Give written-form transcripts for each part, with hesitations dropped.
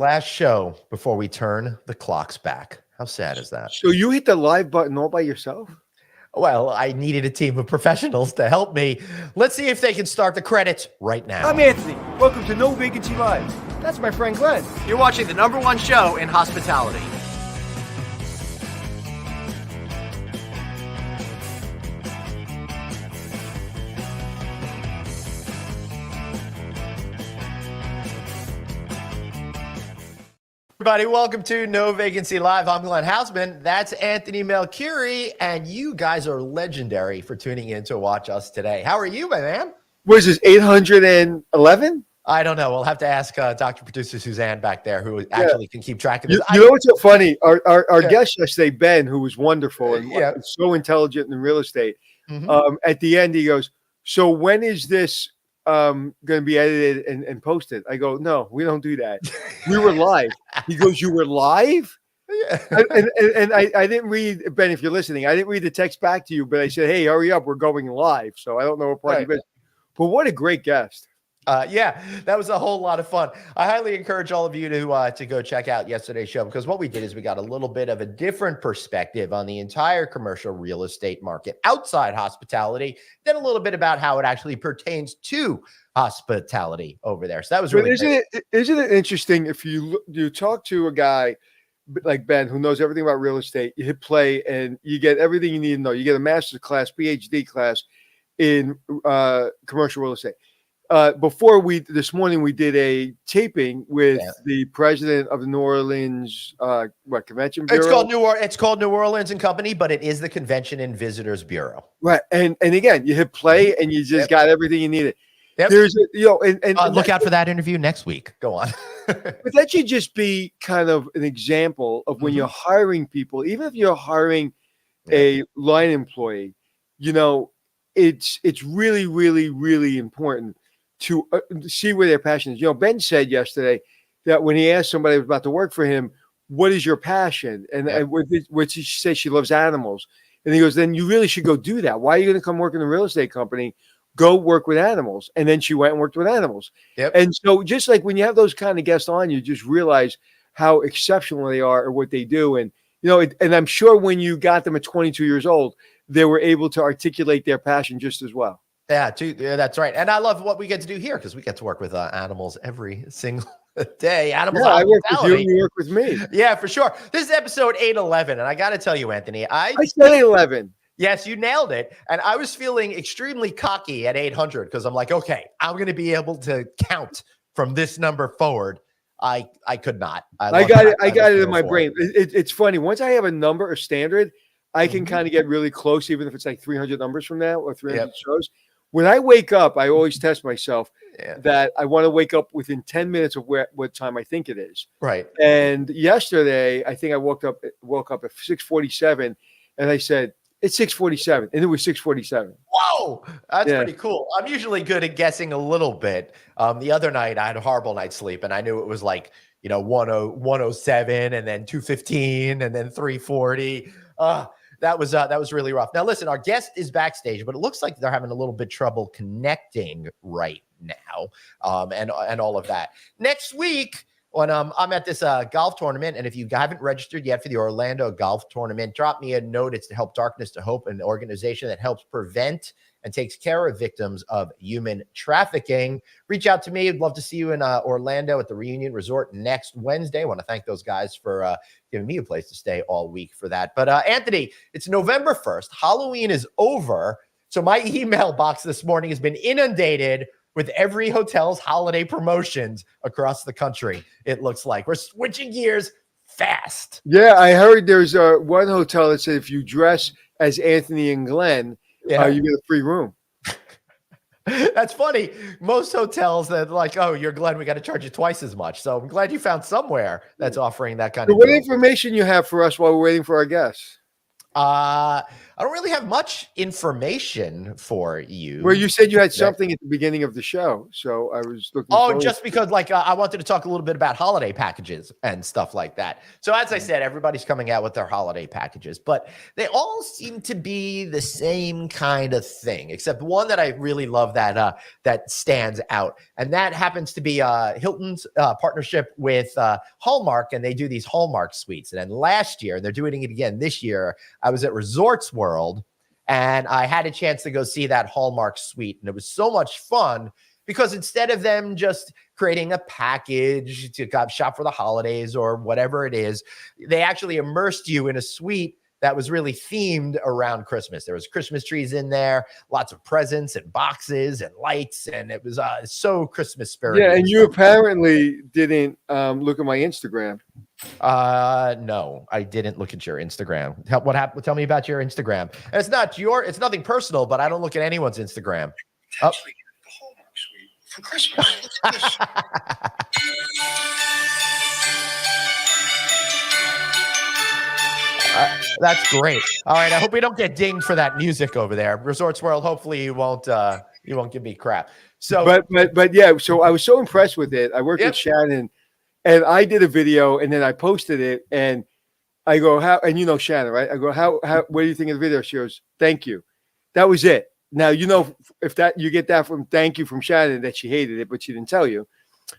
Last show before we turn the clocks back. How sad is that? So you hit the live button all by yourself? Well, I needed a team of professionals to help me. Let's see if they can start the credits right now. I'm Anthony. Welcome to No Vacancy Live. That's my friend Glenn. You're watching the #1 show in hospitality. Everybody, welcome to No Vacancy Live. I'm Glenn Hausman. That's Anthony Melchiori, and you guys are legendary for tuning in to watch us today. How are you, my man? What is this, 811? I don't know. We'll have to ask Dr. Producer Suzanne back there, who actually can keep track of this. You know what's so funny? Our guest yesterday, Ben, who was wonderful and so intelligent in real estate, at the end he goes, so when is this going to be edited and posted? I go, no, we don't do that. We were live. He goes, you were live? Yeah. And I didn't read, Ben, if you're listening, I didn't read the text back to you, but I said, hey, hurry up, we're going live. So I don't know what part you've been. But what a great guest. Yeah, that was a whole lot of fun. I highly encourage all of you to go check out yesterday's show, because what we did is we got a little bit of a different perspective on the entire commercial real estate market outside hospitality, then a little bit about how it actually pertains to hospitality over there. So that was really isn't it interesting if you talk to a guy like Ben who knows everything about real estate, you hit play and you get everything you need to know. You get a master's class, PhD class in commercial real estate. This morning we did a taping with the president of the New Orleans Convention Bureau. It's called New Orleans and Company, but it is the Convention and Visitors Bureau. Right, and again, you hit play and you just got everything you needed. Yep. There's look out for that interview next week. Go on. But that should just be kind of an example of when you're hiring people, even if you're hiring a line employee, it's really, really, really important to see where their passion is. Ben said yesterday that when he asked somebody who was about to work for him, what is your passion? And what she said, she loves animals. And he goes, then you really should go do that. Why are you going to come work in a real estate company? Go work with animals. And then she went and worked with animals. Yep. And so just like when you have those kind of guests on, you just realize how exceptional they are at what they do. And, and I'm sure when you got them at 22 years old, they were able to articulate their passion just as well. Yeah, that's right. And I love what we get to do here because we get to work with animals every single day. Animals. Yeah, I work with you and you work with me. Yeah, for sure. This is episode 811. And I got to tell you, Anthony, I said 811. Yes, you nailed it. And I was feeling extremely cocky at 800 because I'm like, okay, I'm going to be able to count from this number forward. I could not. I got it in my brain. It's funny. Once I have a number or standard, I can kind of get really close, even if it's like 300 numbers from now or 300 shows. When I wake up, I always test myself that I want to wake up within 10 minutes of what time I think it is. Right. And yesterday, I think I woke up at 6:47, and I said, it's 6:47, and it was 6:47. Whoa, that's pretty cool. I'm usually good at guessing a little bit. The other night, I had a horrible night's sleep, and I knew it was like 107, and then 2:15, and then 3:40. That was really rough. Now, listen, our guest is backstage, but it looks like they're having a little bit trouble connecting right now, and all of that. Next week, when I'm at this golf tournament, and if you haven't registered yet for the Orlando Golf Tournament, drop me a note. It's to Help Darkness to Hope, an organization that helps prevent and takes care of victims of human trafficking. Reach out to me. I'd love to see you in Orlando at the Reunion Resort next Wednesday. I want to thank those guys for giving me a place to stay all week for that. But Anthony, it's November 1st. Halloween is over. So my email box this morning has been inundated with every hotel's holiday promotions across the country. It looks like we're switching gears fast. Yeah, I heard there's one hotel that said if you dress as Anthony and Glenn, you get a free room. That's funny. Most hotels that are like, oh, you're Glenn, we got to charge you twice as much. So I'm glad you found somewhere that's offering that kind of. What information you have for us while we're waiting for our guests? I don't really have much information for you. Well, you said you had something at the beginning of the show, so I was looking. Oh, just because like I wanted to talk a little bit about holiday packages and stuff like that. So as I said, everybody's coming out with their holiday packages, but they all seem to be the same kind of thing, except one that I really love that stands out, and that happens to be Hilton's partnership with Hallmark, and they do these Hallmark suites. And then last year, and they're doing it again this year, I was at Resorts World, and I had a chance to go see that Hallmark suite, and it was so much fun because instead of them just creating a package to shop for the holidays or whatever it is, they actually immersed you in a suite that was really themed around Christmas. There was Christmas trees in there, lots of presents and boxes and lights, and it was so Christmas spirit. Yeah, and you apparently didn't look at my Instagram. No, I didn't look at your Instagram. What happened? Tell me about your Instagram. And it's nothing personal, but I don't look at anyone's Instagram. Oh. The Hallmark suite for Christmas. That's great. All right, I hope we don't get dinged for that music over there. Resorts World, hopefully you won't give me crap. So, but yeah, so I was so impressed with it. I worked with Shannon, and I did a video, and then I posted it, and I go, how? And you know Shannon, right? I go, how? What do you think of the video? She goes, thank you. That was it. Now you know if that you get that from thank you from Shannon that she hated it, but she didn't tell you.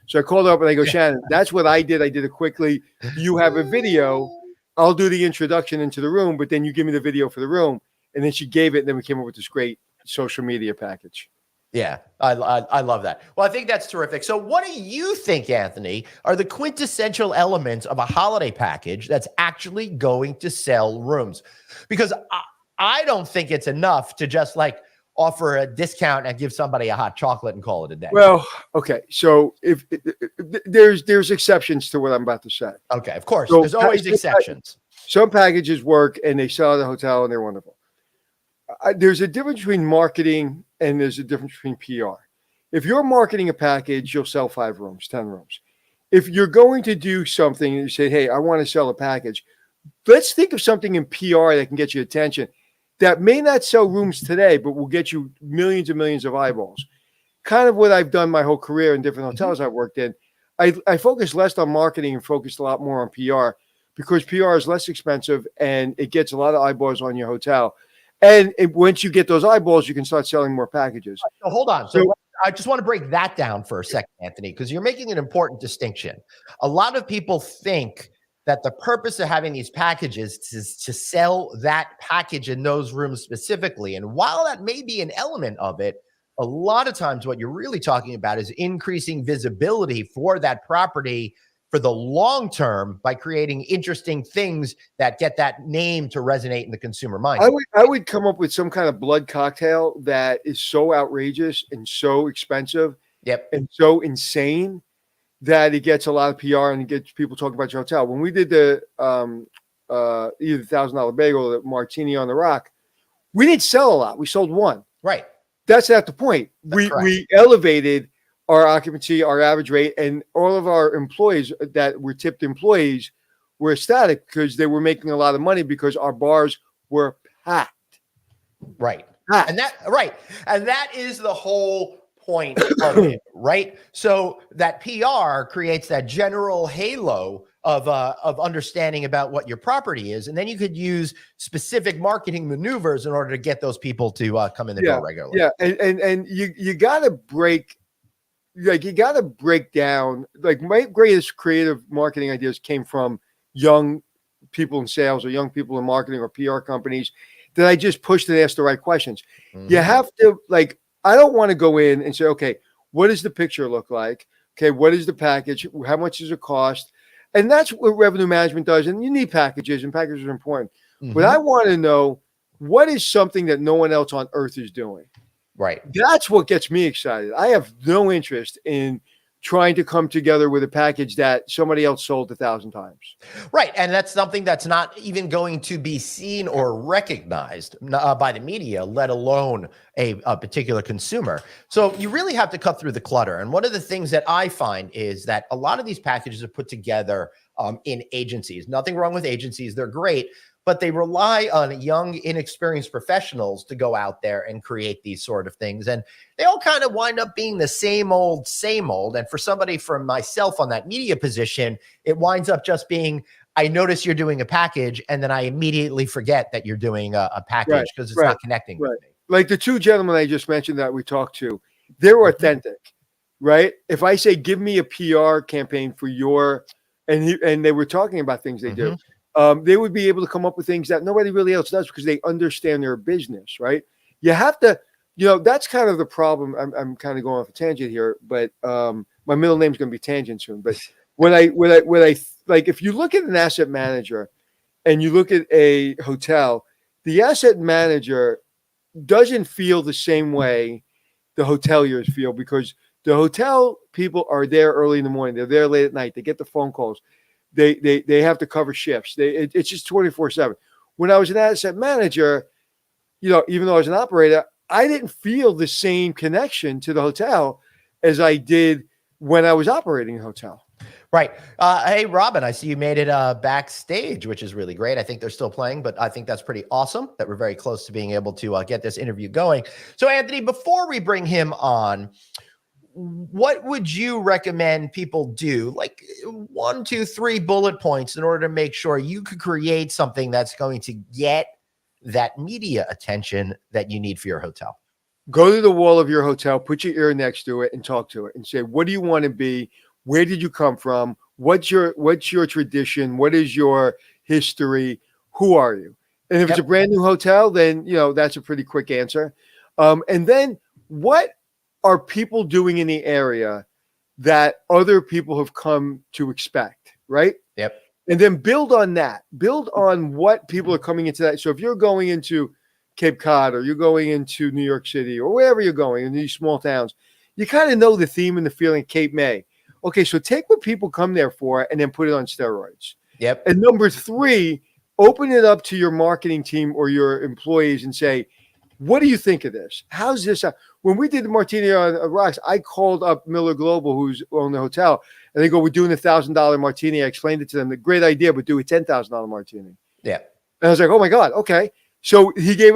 So I called her up and I go, Shannon, that's what I did. I did it quickly. You have a video. I'll do the introduction into the room, but then you give me the video for the room. And then she gave it, and then we came up with this great social media package. Yeah, I love that. Well, I think that's terrific. So what do you think, Anthony, are the quintessential elements of a holiday package that's actually going to sell rooms? Because I don't think it's enough to just like offer a discount and give somebody a hot chocolate and call it a day. Well, okay. So if there's exceptions to what I'm about to say. Okay, of course. So there's always exceptions. Some packages work and they sell at the hotel and they're wonderful. There's a difference between marketing and there's a difference between PR. If you're marketing a package, you'll sell 5 rooms, 10 rooms. If you're going to do something and you say, hey, I want to sell a package, let's think of something in PR that can get you attention that may not sell rooms today, but will get you millions and millions of eyeballs. Kind of what I've done my whole career in different hotels I've worked in. I focus less on marketing and focused a lot more on PR because PR is less expensive and it gets a lot of eyeballs on your hotel. And once you get those eyeballs, you can start selling more packages. So hold on. So I just want to break that down for a second, Anthony, because you're making an important distinction. A lot of people think that the purpose of having these packages is to sell that package in those rooms specifically. And while that may be an element of it, a lot of times what you're really talking about is increasing visibility for that property for the long term by creating interesting things that get that name to resonate in the consumer mind. I would come up with some kind of blood cocktail that is so outrageous and so expensive and so insane that it gets a lot of PR and it gets people talking about your hotel. When we did the either the $1,000 bagel, the martini on the rock, we didn't sell a lot. We sold 1. Right. That's not the point. We elevated our occupancy, our average rate, and all of our employees that were tipped employees were ecstatic because they were making a lot of money because our bars were packed. Right. And that is the whole point of it, right? So that PR creates that general halo of understanding about what your property is, and then you could use specific marketing maneuvers in order to get those people to come in the door regularly. Yeah, and you got to break. Like you got to break down. Like my greatest creative marketing ideas came from young people in sales or young people in marketing or PR companies that I just pushed and asked the right questions. Mm-hmm. You have to I don't want to go in and say, okay, what does the picture look like? Okay, what is the package? How much does it cost? And that's what revenue management does. And you need packages, and packages are important. Mm-hmm. But I want to know what is something that no one else on earth is doing. Right. That's what gets me excited. I have no interest in trying to come together with a package that somebody else sold 1,000 times. Right. And that's something that's not even going to be seen or recognized by the media, let alone a particular consumer. So you really have to cut through the clutter. And one of the things that I find is that a lot of these packages are put together in agencies. Nothing wrong with agencies. They're great. but they rely on young, inexperienced professionals to go out there and create these sort of things. And they all kind of wind up being the same old, same old. And for somebody from myself on that media position, it winds up just being, I notice you're doing a package, and then I immediately forget that you're doing a package because it's not connecting with me. Like the two gentlemen I just mentioned that we talked to, they're authentic, right? If I say, give me a PR campaign for your, and they were talking about things they do, they would be able to come up with things that nobody really else does because they understand their business, right? You have to, that's kind of the problem. I'm kind of going off a tangent here, but my middle name's going to be Tangent soon. But when I like, if you look at an asset manager and you look at a hotel, the asset manager doesn't feel the same way the hoteliers feel, because the hotel people are there early in the morning. They're there late at night. They get the phone calls. They have to cover shifts. It's just 24/7. When I was an asset manager, even though I was an operator, I didn't feel the same connection to the hotel as I did when I was operating a hotel. Right. Hey, Robin, I see you made it backstage, which is really great. I think they're still playing, but I think that's pretty awesome that we're very close to being able to get this interview going. So, Anthony, before we bring him on, what would you recommend people do? Like 1, 2, 3 bullet points in order to make sure you could create something that's going to get that media attention that you need for your hotel. Go to the wall of your hotel, put your ear next to it and talk to it and say, what do you want to be? Where did you come from? What's your tradition? What is your history? Who are you? And if it's a brand new hotel, then, that's a pretty quick answer. And then what are people doing in the area that other people have come to expect, right? Yep. And then build on that. Build on what people are coming into that. So if you're going into Cape Cod or you're going into New York City or wherever you're going in these small towns, you kind of know the theme and the feeling. Cape May. Okay, so take what people come there for and then put it on steroids. Yep. And number 3, open it up to your marketing team or your employees and say, what do you think of this? How's this? When we did the Martini on Rocks, I called up Miller Global, who's on the hotel, and they go, we're doing $1,000 martini. I explained it to them. The great idea, but do a $10,000 martini. Yeah. And I was like, oh my God, okay. So he gave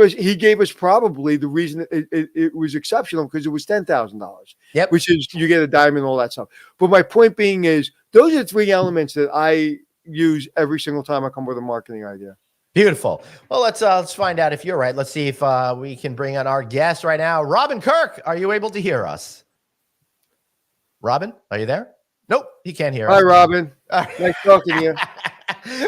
us probably the reason it was exceptional because it was $10,000. Yep. Which is you get a diamond, all that stuff. But my point being is those are the 3 elements that I use every single time I come with a marketing idea. Beautiful. Well, let's find out if you're right. Let's see if we can bring on our guest right now. Robin Kirk, are you able to hear us? Robin, are you there? Nope, he can't hear us. Hi, Robin. Nice talking to you.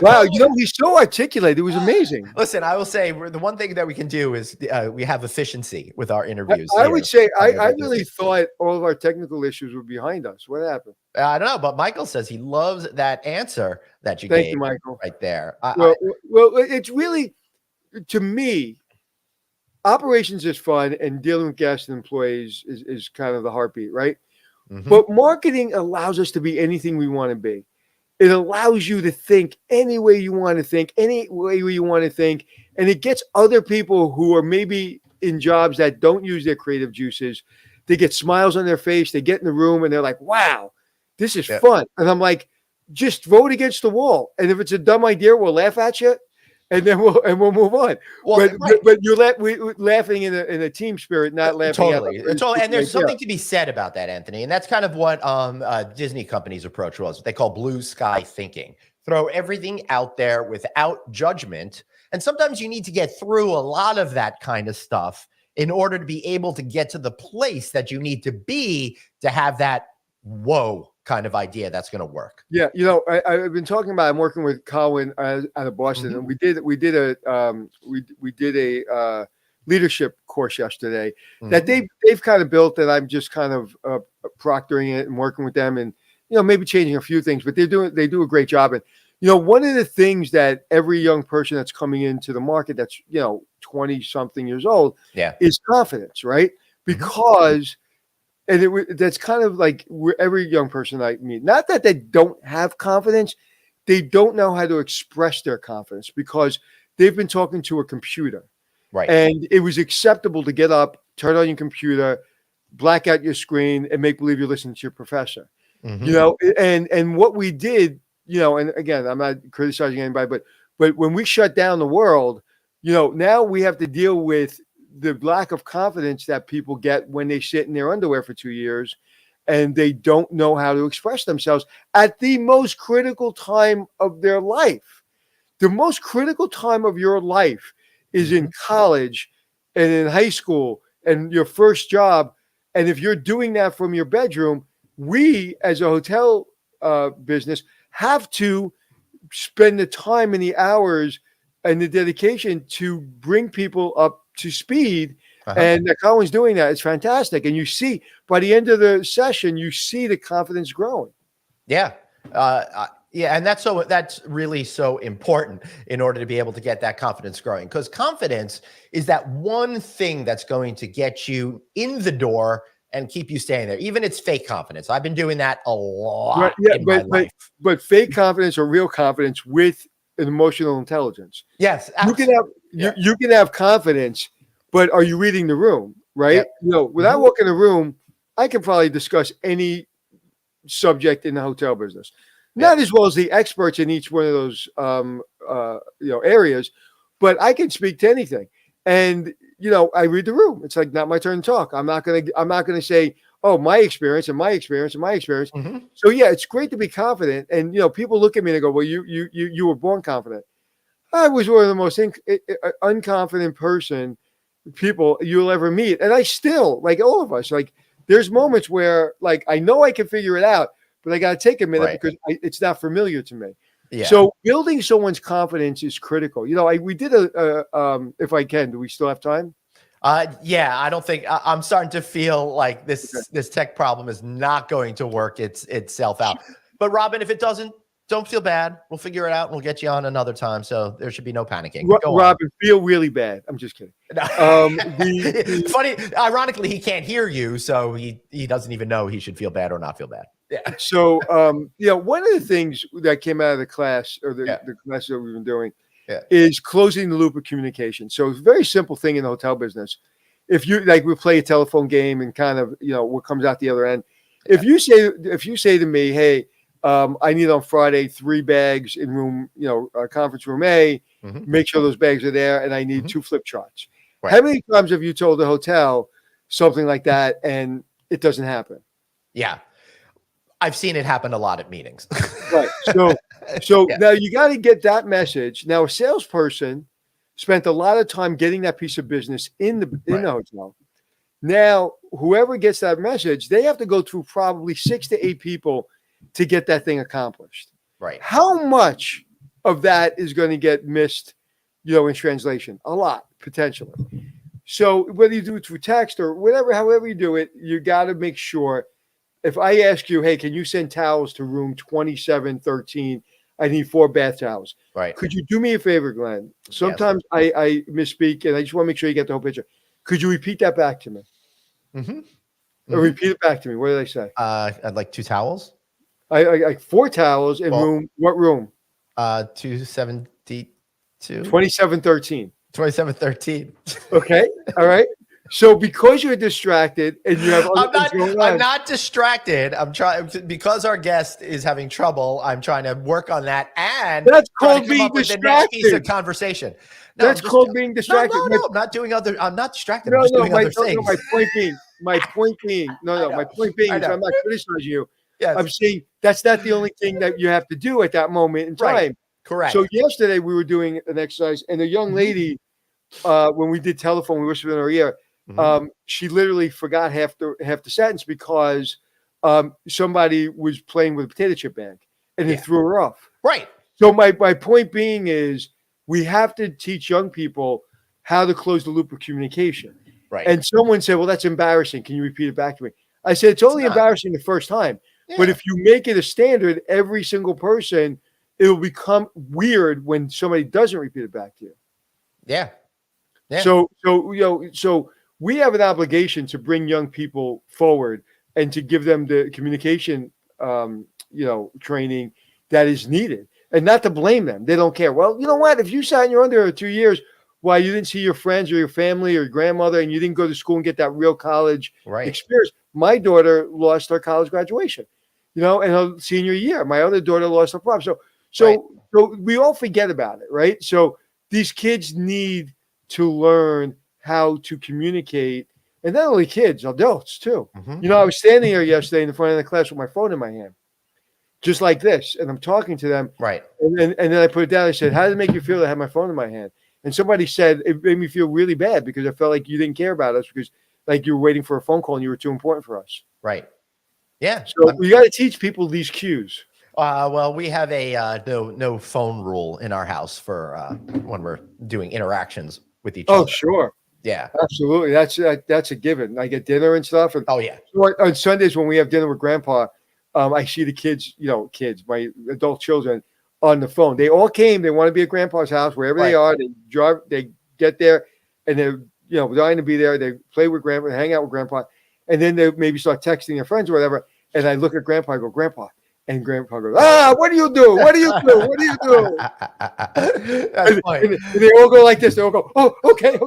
Wow, he's so articulate. It was amazing. Listen, I will say the one thing that we can do is we have efficiency with our interviews. I would say I really thought all of our technical issues were behind us. What happened? I don't know, but Michael says he loves that answer that you gave. Thank you, Michael. Right there. Well, it's really, to me, operations is fun and dealing with guests and employees is kind of the heartbeat, right? Mm-hmm. But marketing allows us to be anything we want to be. It allows you to think any way you want to think, any way you want to think. And it gets other people who are maybe in jobs that don't use their creative juices. They get smiles on their face. They get in the room and they're like, wow, this is fun. And I'm like, just vote against the wall. And if it's a dumb idea, we'll laugh at you. And then we'll move on. Well, but you're laughing in a team spirit, not laughing. Totally. And there's something to be said about that, Anthony. And that's kind of what Disney company's approach was. What they call blue sky thinking. Throw everything out there without judgment. And sometimes you need to get through a lot of that kind of stuff in order to be able to get to the place that you need to be to have that whoa kind of idea that's going to work. Yeah, I've been talking about. I'm working with Colin out of Boston, and we did a leadership course yesterday that they've kind of built, and I'm just kind of proctoring it and working with them, and maybe changing a few things, but they do a great job. And one of the things that every young person that's coming into the market that's 20 something years old is confidence, right? Because and that's kind of like every young person I meet. Not that they don't have confidence. They don't know how to express their confidence because they've been talking to a computer. Right. And it was acceptable to get up, turn on your computer, black out your screen, and make believe you're listening to your professor. And what we did, and again, I'm not criticizing anybody, but But when we shut down the world, now we have to deal with the lack of confidence that people get when they sit in their underwear for 2 years and they don't know how to express themselves at the most critical time of their life. The most critical time of your life is in college and in high school and your first job. And if you're doing that from your bedroom, we as a hotel business have to spend the time and the hours and the dedication to bring people up to speed. And Colin's doing that. It's fantastic. And you see by the end of the session, you see the confidence growing. Yeah. Yeah. And that's really so important in order to be able to get that confidence growing, because confidence is that one thing that's going to get you in the door and keep you staying there. Even it's fake confidence. I've been doing that a lot in my life. But fake confidence or real confidence with an emotional intelligence. Yes. You can have confidence, but are you reading the room, right? Yep. When I walk in a room, I can probably discuss any subject in the hotel business. Not as well as the experts in each one of those areas, but I can speak to anything. And I read the room. It's like not my turn to talk. I'm not gonna say, oh, my experience and my experience and my experience. So yeah, it's great to be confident. And people look at me and they go, well, you were born confident. I was one of the most unconfident people you'll ever meet. And I still, like all of us, like there's moments where like I know I can figure it out, but I got to take a minute because it's not familiar to me. Yeah. So building someone's confidence is critical. We did if I can, do we still have time? Yeah, I don't think I'm starting to feel like this tech problem is not going to work itself out. But Robin, if it doesn't, don't feel bad. We'll figure it out and we'll get you on another time. So there should be no panicking. Robin, feel really bad. I'm just kidding. Funny, ironically, he can't hear you, so he doesn't even know he should feel bad or not feel bad. Yeah. So one of the things that came out of the class or the classes that we've been doing is closing the loop of communication. So it's a very simple thing in the hotel business. If you we play a telephone game and kind of what comes out the other end. If you say to me, hey, I need on Friday 3 bags in room, conference room A, make sure those bags are there, and I need 2 flip charts. Right. How many times have you told the hotel something like that and it doesn't happen? Yeah. I've seen it happen a lot at meetings. Right. So now you got to get that message. Now a salesperson spent a lot of time getting that piece of business in the hotel. Now, whoever gets that message, they have to go through probably 6 to 8 people to get that thing accomplished. Right. How much of that is going to get missed, in translation? A lot, potentially. So whether you do it through text or whatever, however you do it, you got to make sure. If I ask you, hey, can you send towels to room 2713? I need 4 bath towels. Right. Could you do me a favor, Glenn? Sometimes I misspeak, and I just want to make sure you get the whole picture. Could you repeat that back to me? Or repeat it back to me. What did I say? I'd like 2 towels. I like 4 towels in room. What room? 272. 2713. 2713. Okay. All right. So because you're distracted and you have I'm not distracted. I'm trying because our guest is having trouble. I'm trying to work on that, and that's called being distracted. The next piece of conversation. No, that's called being distracted. No, I'm not doing other. I'm not distracted. I'm just doing other things. My point being. My point being is I'm not criticizing you. Yes. I'm saying that's not the only thing that you have to do at that moment in time. Right. Correct. So yesterday we were doing an exercise, and a young lady, when we did telephone, we whispered in her ear. She literally forgot half the sentence because somebody was playing with a potato chip bag and it threw her off. Right. So my point being is we have to teach young people how to close the loop of communication. Right. And someone said, well, that's embarrassing. Can you repeat it back to me? I said, it's only embarrassing the first time. Yeah. But if you make it a standard, every single person, it will become weird when somebody doesn't repeat it back to you. Yeah. So we have an obligation to bring young people forward and to give them the communication, training that is needed, and not to blame them. They don't care. Well, you know what? If you sat in your underwear 2 years while you didn't see your friends or your family or your grandmother, and you didn't go to school and get that real college experience. My daughter lost her college graduation, in her senior year. My other daughter lost her prom. So we all forget about it, right? So these kids need to learn how to communicate, and not only kids, adults too. Mhm. I was standing here yesterday in the front of the class with my phone in my hand, just like this, and I'm talking to them, Right. and then I put it down. I said, "How does it make you feel to have my phone in my hand?" And somebody said it made me feel really bad because I felt like you didn't care about us because like you were waiting for a phone call and you were too important for us. Right. Yeah. So we got to teach people these cues. Well, we have a no phone rule in our house for when we're doing interactions with each Oh, other. sure. Yeah. Absolutely. That's a given. Like at dinner and stuff. And Oh yeah. on Sundays when we have dinner with Grandpa, I see the kids, my adult children on the phone. They all came. They want to be at Grandpa's house wherever they are. They drive. They get there, and they're dying to be there. They play with Grandpa, hang out with Grandpa, and then they maybe start texting their friends or whatever. And I look at Grandpa. I go, Grandpa. And Grandpa goes, what do you do? What do you do? What do you do? That's funny. And they all go like this. They all go, oh, okay.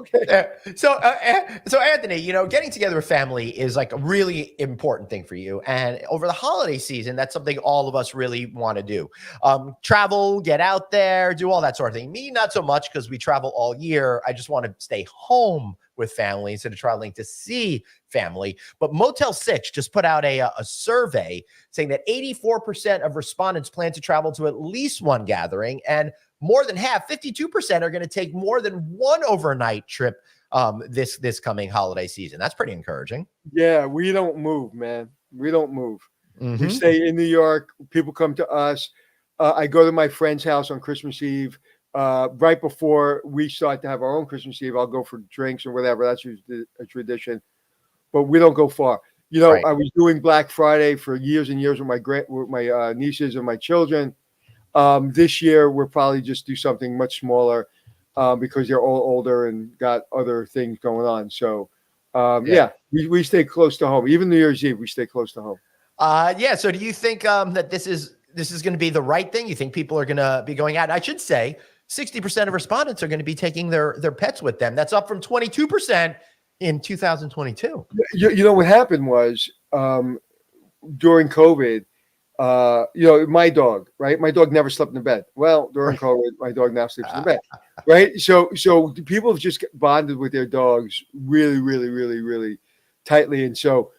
So Anthony, getting together with family is like a really important thing for you. And over the holiday season, that's something all of us really want to do. Travel, get out there, do all that sort of thing. Me, not so much because we travel all year. I just want to stay home with family instead of traveling to see family. But Motel 6 just put out a survey saying that 84% of respondents plan to travel to at least one gathering, and more than half, 52%, are going to take more than one overnight trip this coming holiday season. That's pretty encouraging. Yeah, we don't move, man. We don't move. Mm-hmm. We stay in New York. People come to us. I go to my friend's house on Christmas Eve. Right before we start to have our own Christmas Eve, I'll go for drinks or whatever. That's usually a tradition. But we don't go far. Right. I was doing Black Friday for years and years with my nieces and my children. This year, we'll probably just do something much smaller because they're all older and got other things going on. So, we stay close to home. Even New Year's Eve, we stay close to home. So do you think that this is going to be the right thing? You think people are going to be going out? I should say 60% of respondents are going to be taking their pets with them. That's up from 22% in 2022. What happened was during COVID, my dog, right? My dog never slept in bed. Well, during COVID, my dog now sleeps in bed, right? So people have just bonded with their dogs really, really, really, really tightly. And so,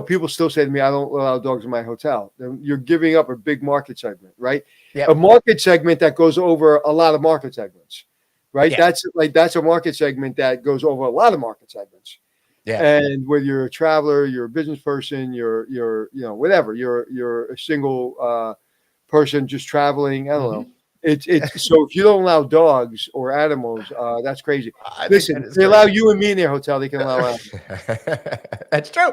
people still say to me, I don't allow dogs in my hotel. You're giving up a big market segment, right? Yep. A market segment that goes over a lot of market segments, right? Yeah. That's a market segment that goes over a lot of market segments. Yeah. And whether you're a traveler, you're a business person, you're whatever, you're a single person just traveling. I don't know. It's so if you don't allow dogs or animals, that's crazy. Listen, they allow you and me in their hotel. They can allow animals. That's true.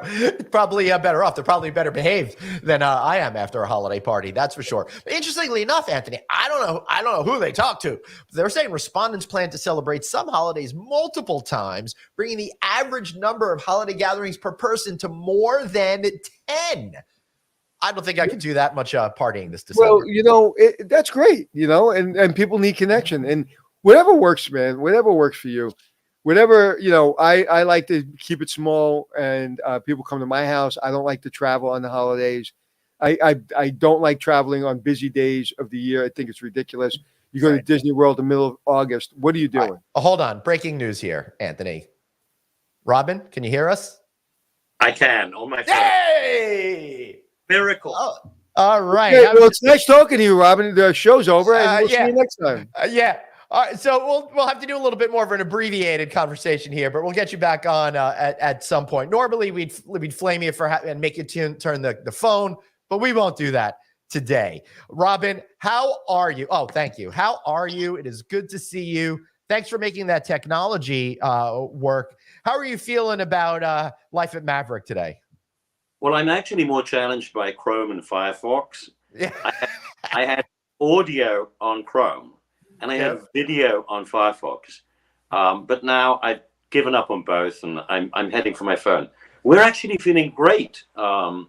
Probably better off. They're probably better behaved than I am after a holiday party. That's for sure. But interestingly enough, Anthony, I don't know who they talk to. They're saying respondents plan to celebrate some holidays multiple times, bringing the average number of holiday gatherings per person to more than 10. I don't think I could do that much partying this December. Well, that's great, and people need connection, and whatever works, man, whatever works for you, whatever, I like to keep it small, and people come to my house. I don't like to travel on the holidays. I don't like traveling on busy days of the year. I think it's ridiculous. You go to Disney World in the middle of August. What are you doing? Hold on. Breaking news here, Anthony. Robin, can you hear us? I can on my phone. Hey! Miracle. Oh, all right. Okay, well, it's nice talking to you, Robin. The show's over, and we'll see you next time. All right, so we'll have to do a little bit more of an abbreviated conversation here, but we'll get you back on at some point. Normally, we'd flame you and make you turn the phone, but we won't do that today. Robin, how are you? Oh, thank you. How are you? It is good to see you. Thanks for making that technology work. How are you feeling about life at Maverick today? Well, I'm actually more challenged by Chrome and Firefox. Yeah. I had audio on Chrome and I had video on Firefox. But now I've given up on both and I'm heading for my phone. We're actually feeling great, other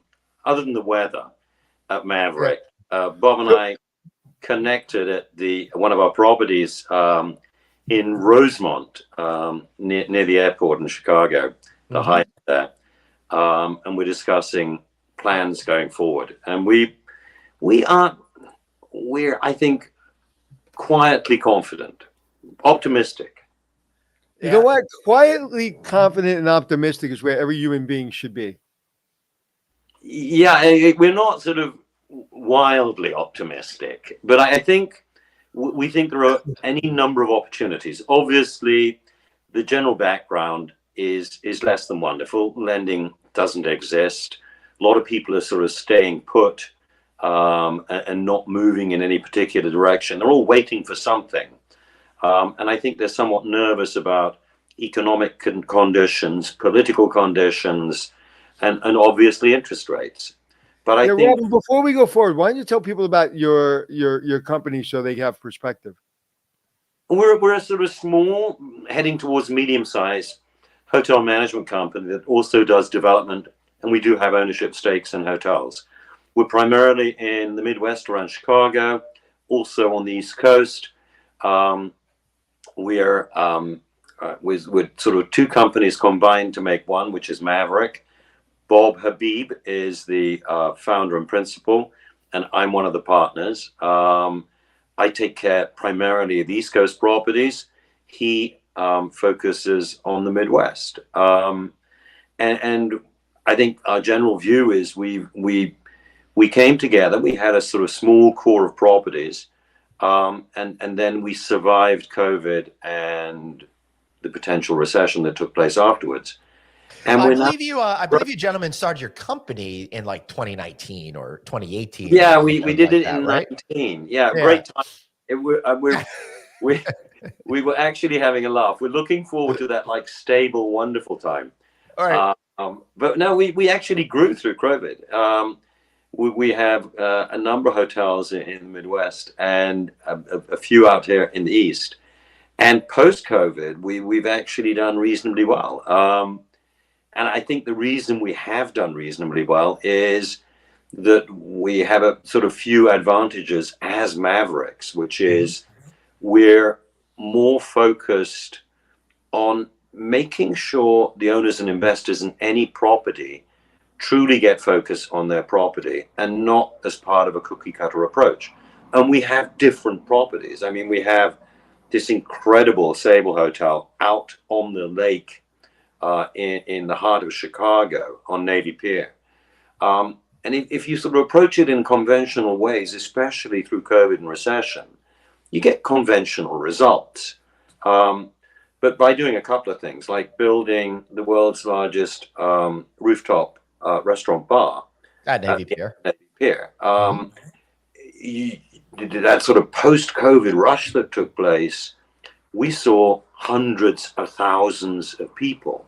than the weather at Maverick. Bob and I connected at one of our properties in Rosemont, near the airport in Chicago, the Hyatt there. And we're discussing plans going forward. And we're, I think, quietly confident, optimistic. You know what? Quietly confident and optimistic is where every human being should be. Yeah, we're not sort of wildly optimistic, but I think we think there are any number of opportunities. Obviously, the general background is less than wonderful. Lending doesn't exist. A lot of people are sort of staying put and not moving in any particular direction. They're all waiting for something. And I think they're somewhat nervous about economic conditions, political conditions, and obviously interest rates. But I think, Robin, before we go forward, why don't you tell people about your company so they have perspective? we're a sort of small, heading towards medium-sized hotel management company that also does development, and we do have ownership stakes in hotels. We're primarily in the Midwest around Chicago, also on the East Coast. We're with sort of two companies combined to make one, which is Maverick. Bob Habib is the founder and principal, and I'm one of the partners. I take care primarily of the East Coast properties. He focuses on the Midwest. And I think our general view is we came together. We had a sort of small core of properties, and then we survived COVID and the potential recession that took place afterwards. And I believe you gentlemen started your company in like 2019 or 2018. Yeah, we did like it that, in right? 19. Yeah, great time. We were actually having a laugh. We're looking forward to that like stable, wonderful time. All right. But no, we actually grew through COVID. We have a number of hotels in the Midwest and a few out here in the East. And post-COVID, we've actually done reasonably well. And I think the reason we have done reasonably well is that we have a sort of few advantages as Mavericks, which is we're more focused on making sure the owners and investors in any property truly get focused on their property and not as part of a cookie cutter approach. And we have different properties. I mean, we have this incredible Sable Hotel out on the lake in the heart of Chicago on Navy Pier. And if you sort of approach it in conventional ways, especially through COVID and recession, you get conventional results. But by doing a couple of things, like building the world's largest rooftop restaurant bar At Navy Pier. That sort of post-COVID rush that took place, we saw hundreds of thousands of people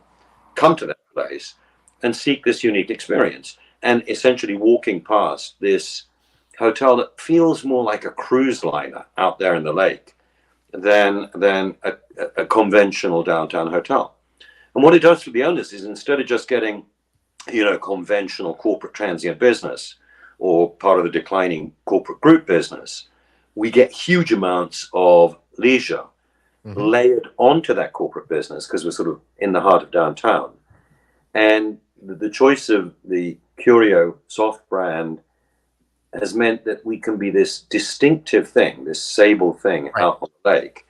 come to that place and seek this unique experience, and essentially walking past this hotel that feels more like a cruise liner out there in the lake than a conventional downtown hotel. And what it does for the owners is, instead of just getting, conventional corporate transient business or part of the declining corporate group business, we get huge amounts of leisure layered onto that corporate business because we're sort of in the heart of downtown. And the choice of the Curio soft brand has meant that we can be this distinctive thing, this Sable thing out on the lake,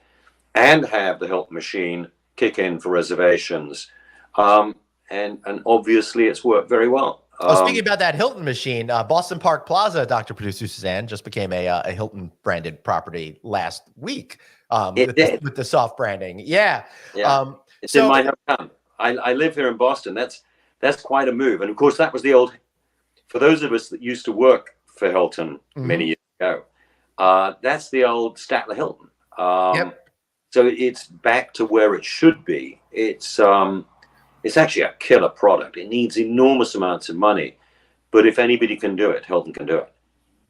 and have the Hilton machine kick in for reservations. And obviously it's worked very well. Speaking about that Hilton machine, Boston Park Plaza, Dr. Producer Suzanne, just became a Hilton branded property last week with the soft branding. Yeah. It's in my hometown. I live here in Boston. That's quite a move. And of course, that was the old, for those of us that used to work for Hilton many years ago, that's the old Statler Hilton. So it's back to where it should be. It's actually a killer product. It needs enormous amounts of money, but if anybody can do it, Hilton can do it.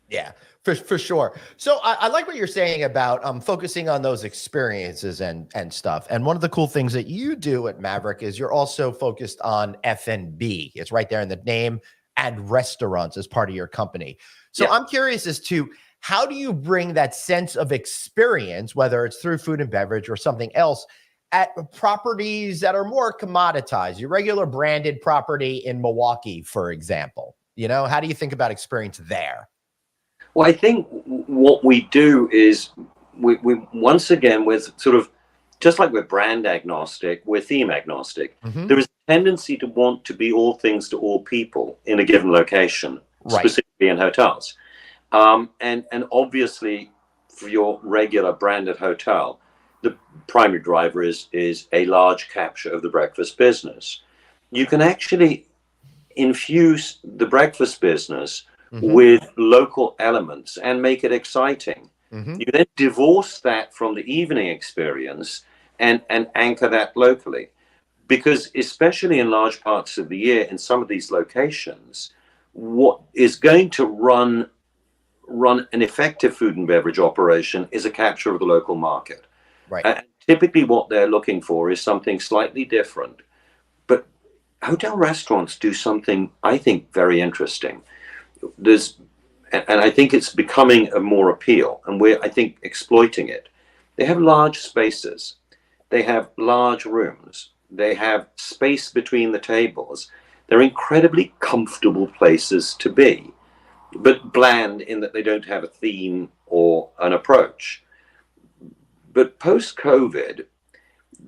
Yeah, for sure. So I like what you're saying about focusing on those experiences and stuff. And one of the cool things that you do at Maverick is you're also focused on F&B. It's right there in the name, and restaurants as part of your company. So I'm curious as to, how do you bring that sense of experience, whether it's through food and beverage or something else, at properties that are more commoditized, your regular branded property in Milwaukee, for example? How do you think about experience there? Well, I think what we do is we once again, with sort of, just like we're brand agnostic, we're theme agnostic. Mhm. There is a tendency to want to be all things to all people in a given location, Right. specifically in hotels. And obviously, for your regular branded hotel, the primary driver is a large capture of the breakfast business. You can actually infuse the breakfast business with local elements and make it exciting. You then divorce that from the evening experience and anchor that locally. Because especially in large parts of the year, in some of these locations, what is going to run an effective food and beverage operation is a capture of the local market. Right. And typically what they're looking for is something slightly different. But hotel restaurants do something, I think, very interesting. And I think it's becoming of more appeal, and we're, I think, exploiting it. They have large spaces. They have large rooms. They have space between the tables. They're incredibly comfortable places to be, but bland in that they don't have a theme or an approach. But post-COVID,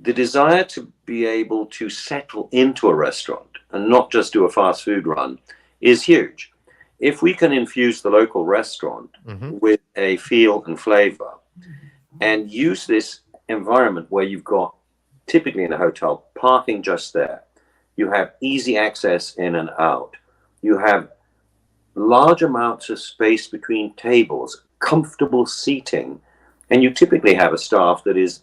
the desire to be able to settle into a restaurant and not just do a fast food run is huge. If we can infuse the local restaurant with a feel and flavor and use this environment where you've got, typically in a hotel, parking just there, you have easy access in and out, you have large amounts of space between tables, comfortable seating, and you typically have a staff that is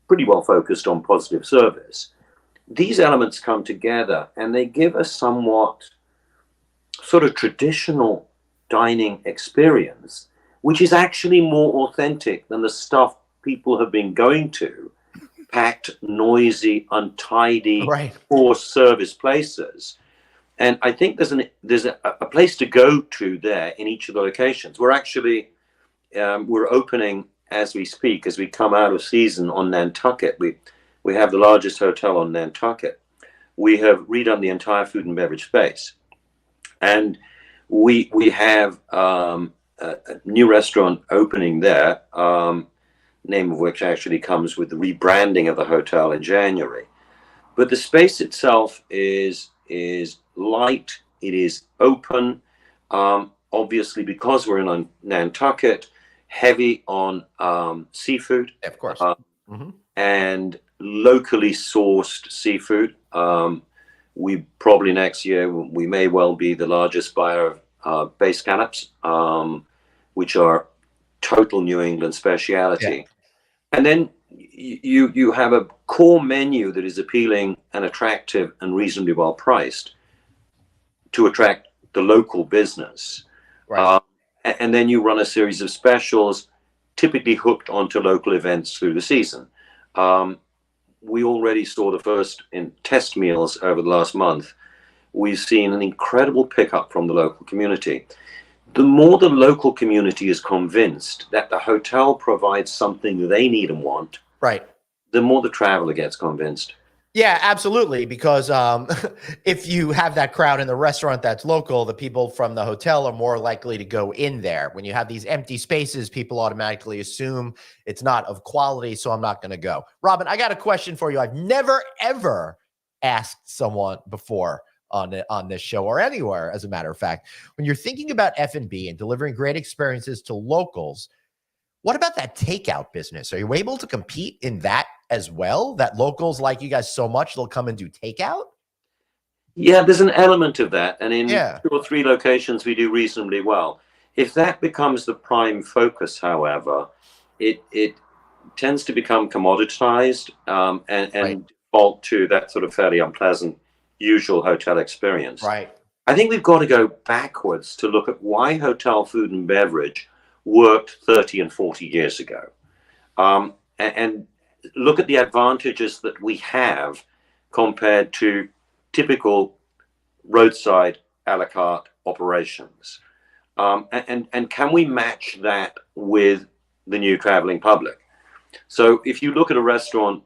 pretty well focused on positive service. These elements come together and they give a somewhat sort of traditional dining experience, which is actually more authentic than the stuff people have been going to, packed, noisy, untidy, poor service places. And I think there's a place to go to there in each of the locations. We're actually, we're opening as we speak, as we come out of season on Nantucket. We have the largest hotel on Nantucket. We have redone the entire food and beverage space. And we have a new restaurant opening there, name of which actually comes with the rebranding of the hotel in January. But the space itself is light, it is open, obviously because we're in Nantucket, heavy on seafood. Of course. And locally sourced seafood. We probably next year, we may well be the largest buyer of bay scallops, which are total New England speciality. Yeah. And then you have a core menu that is appealing and attractive and reasonably well priced to attract the local business. Right. And then you run a series of specials, typically hooked onto local events through the season. We already saw the first in test meals over the last month. We've seen an incredible pickup from the local community. The more the local community is convinced that the hotel provides something they need and want, right, the more the traveler gets convinced. Yeah, absolutely. Because if you have that crowd in the restaurant that's local, the people from the hotel are more likely to go in there. When you have these empty spaces, people automatically assume it's not of quality, so I'm not going to go. Robin, I got a question for you. I've never, ever asked someone before on this show or anywhere, as a matter of fact. When you're thinking about F&B and delivering great experiences to locals, what about that takeout business? Are you able to compete in that as well? That locals like you guys so much, they'll come and do takeout? Yeah, there's an element of that. And in 2 or 3 locations, we do reasonably well. If that becomes the prime focus, however, it tends to become commoditized and default to that sort of fairly unpleasant usual hotel experience. Right. I think we've got to go backwards to look at why hotel food and beverage worked 30 and 40 years ago. And look at the advantages that we have compared to typical roadside a la carte operations. And can we match that with the new traveling public? So if you look at a restaurant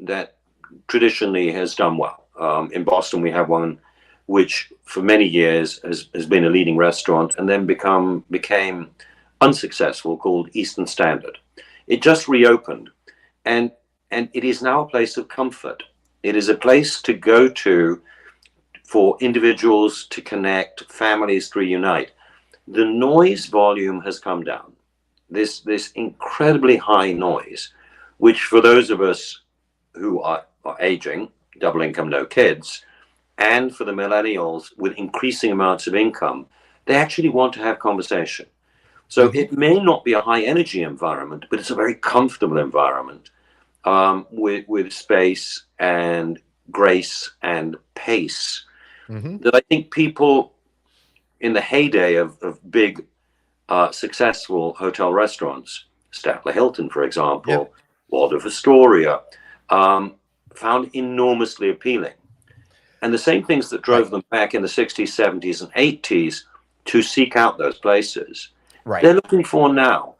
that traditionally has done well, in Boston, we have one which for many years has been a leading restaurant and then became unsuccessful, called Eastern Standard. It just reopened, and it is now a place of comfort. It is a place to go to for individuals to connect, families to reunite. The noise volume has come down. This incredibly high noise, which for those of us who are aging, double income, no kids, and for the millennials with increasing amounts of income, they actually want to have conversation. So it may not be a high energy environment, but it's a very comfortable environment with space and grace and pace that I think people in the heyday of big, successful hotel restaurants, Statler Hilton, for example, Waldorf Astoria, found enormously appealing. And the same things that drove them back in the 60s, 70s, and 80s to seek out those places, they're looking for now.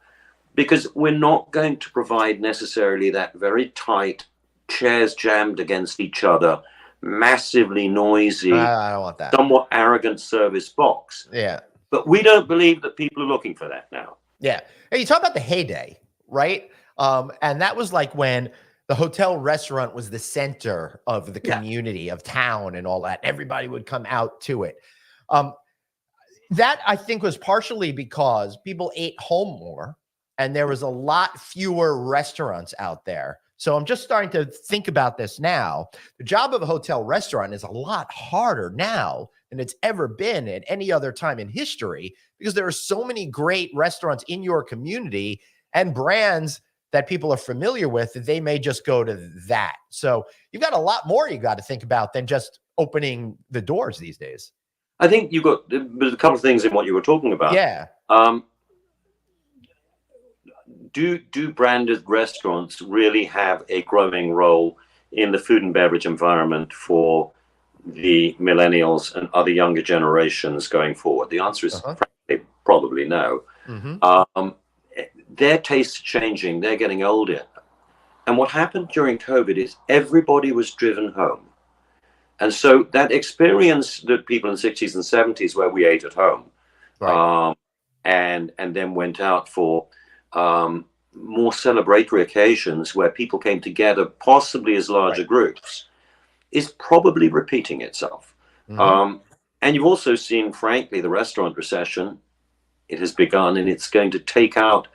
Because we're not going to provide necessarily that very tight, chairs jammed against each other, massively noisy, I don't want that. somewhat arrogant service box. Yeah. But we don't believe that people are looking for that now. Yeah. Hey, you talk about the heyday, right? And that was like when the hotel restaurant was the center of the community, of town and all that. Everybody would come out to it. That I think was partially because people ate home more and there was a lot fewer restaurants out there. So I'm just starting to think about this now. The job of a hotel restaurant is a lot harder now than it's ever been at any other time in history, because there are so many great restaurants in your community and brands that people are familiar with that they may just go to that. So you've got a lot more you got to think about than just opening the doors these days. I think you've got there's a couple of things in what you were talking about. Yeah. Do branded restaurants really have a growing role in the food and beverage environment for the millennials and other younger generations going forward? The answer is frankly, probably no. Their tastes are changing. They're getting older. And what happened during COVID is everybody was driven home. And so that experience that people in the 60s and 70s where we ate at home and then went out for more celebratory occasions where people came together, possibly as larger groups, is probably repeating itself. And you've also seen, frankly, the restaurant recession. It has begun, and it's going to take out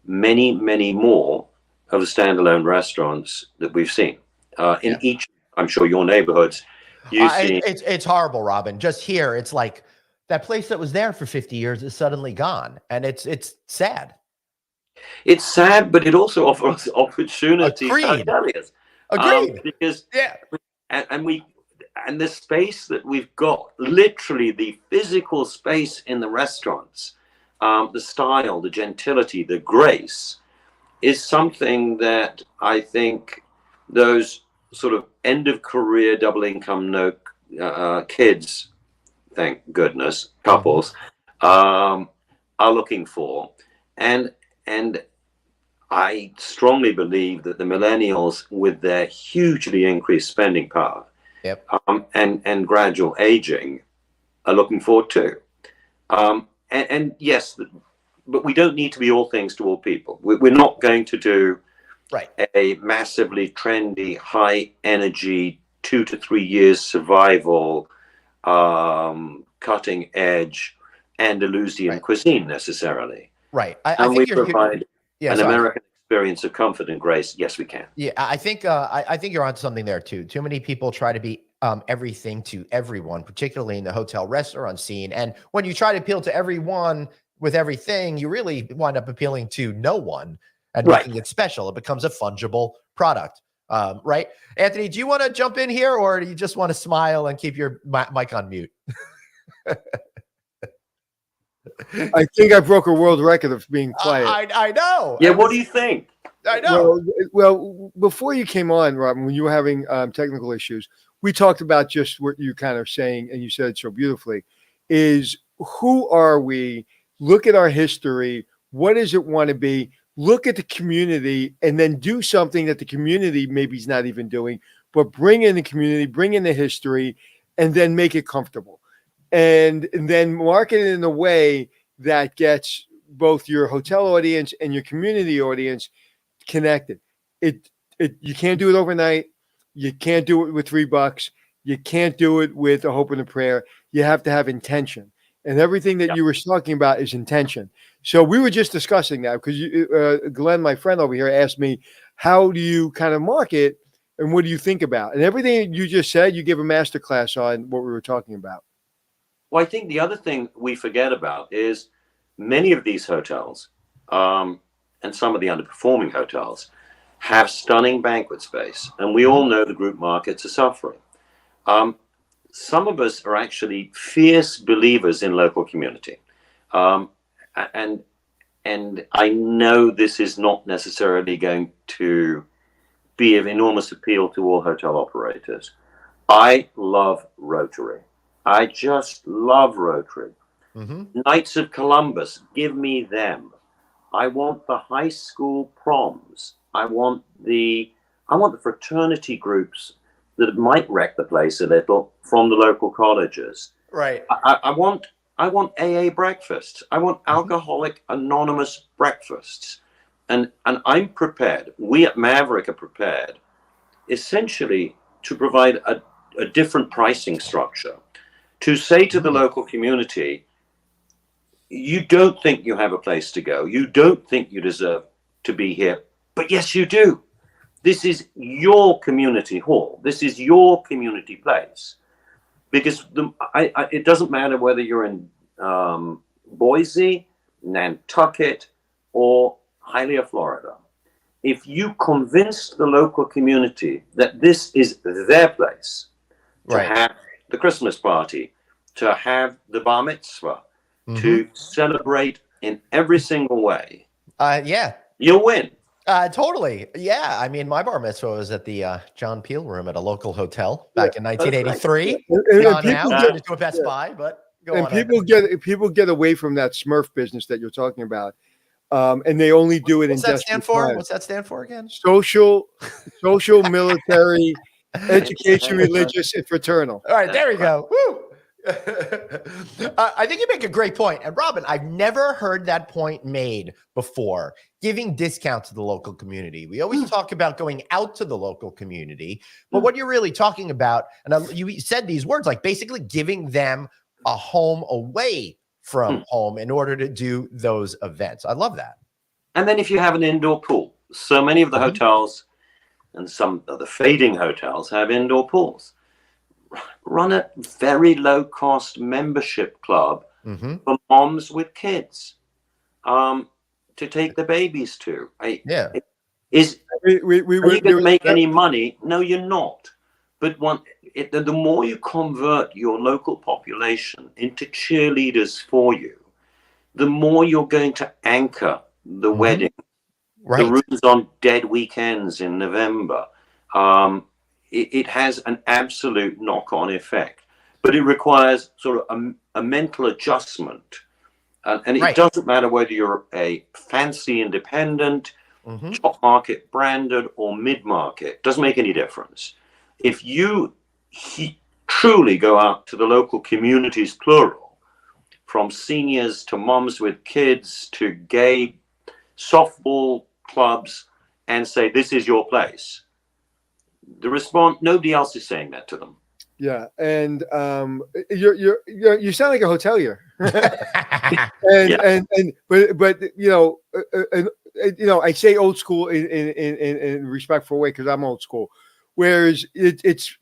many, many more of the standalone restaurants that we've seen in each, I'm sure, your neighborhoods. It's horrible, Robin. Just here, it's like that place that was there for 50 years is suddenly gone, and it's sad. It's sad, but it also offers opportunity. Agreed. Because and the space that we've got, literally the physical space in the restaurants, the style, the gentility, the grace, is something that I think those sort of end of career, double income, no kids, thank goodness, couples, are looking for. And I strongly believe that the millennials, with their hugely increased spending power and gradual aging, are looking forward to. And yes, but we don't need to be all things to all people. We're not going to do a massively trendy, high energy, 2 to 3 years survival, cutting edge Andalusian cuisine necessarily. Right. I think we provide an American experience of comfort and grace. Yes, we can. Yeah, I think you're onto something there too. Too many people try to be everything to everyone, particularly in the hotel restaurant scene. And when you try to appeal to everyone with everything, you really wind up appealing to no one and making it special. It becomes a fungible product. Right? Anthony, do you want to jump in here, or do you just want to smile and keep your mic on mute? I think I broke a world record of being quiet. I know. Yeah, what do you think? I know. Well, before you came on, Robin, when you were having technical issues, we talked about just what you kind of saying, and you said it so beautifully, is who are we? Look at our history. What does it want to be? Look at the community and then do something that the community maybe is not even doing, but bring in the community, bring in the history, and then make it comfortable. And then market it in a way that gets both your hotel audience and your community audience connected. You can't do it overnight. You can't do it with $3. You can't do it with a hope and a prayer. You have to have intention. And everything that you were talking about is intention. So we were just discussing that because Glenn, my friend over here, asked me, how do you kind of market and what do you think about? And everything you just said, you give a master class on what we were talking about. Well, I think the other thing we forget about is many of these hotels and some of the underperforming hotels have stunning banquet space. And we all know the group markets are suffering. Some of us are actually fierce believers in local community. And I know this is not necessarily going to be of enormous appeal to all hotel operators. I love Rotary. I just love Rotary. Knights of Columbus, give me them. I want the high school proms. I want the fraternity groups that might wreck the place a little from the local colleges. Right. I want AA breakfasts. I want alcoholic anonymous breakfasts. And I'm prepared. We at Maverick are prepared essentially to provide a different pricing structure, to say to the local community, you don't think you have a place to go. You don't think you deserve to be here. But yes, you do. This is your community hall. This is your community place. Because it doesn't matter whether you're in Boise, Nantucket, or Hialeah, Florida. If you convince the local community that this is their place to have the Christmas party, to have the bar mitzvah, to celebrate in every single way, you'll win. Totally. Yeah. I mean, my bar mitzvah was at the John Peel room at a local hotel back in 1983. Gone now, turned into a Best Buy, but people get away from that Smurf business that you're talking about. And they only do it in desperate times. What's that stand for again? Social, military, education, religious, and fraternal. All right, there we go. Woo! I think you make a great point. And Robin, I've never heard that point made before, giving discounts to the local community. We always talk about going out to the local community, but what you're really talking about, and you said these words, like basically giving them a home away from home in order to do those events. I love that. And then if you have an indoor pool, so many of the hotels and some of the fading hotels have indoor pools. Run a very low cost membership club for moms with kids to take the babies to. Are you going to make any money? No, you're not. But the more you convert your local population into cheerleaders for you, the more you're going to anchor the wedding, the rooms on dead weekends in November. It has an absolute knock-on effect, but it requires sort of a mental adjustment. And it doesn't matter whether you're a fancy independent, top market branded, or mid-market. Doesn't make any difference. If you truly go out to the local communities, plural, from seniors to moms with kids to gay softball clubs, and say, this is your place, the response, nobody else is saying that to them. Yeah, and you sound like a hotelier, but I say old school in a respectful way because I'm old school. Whereas it's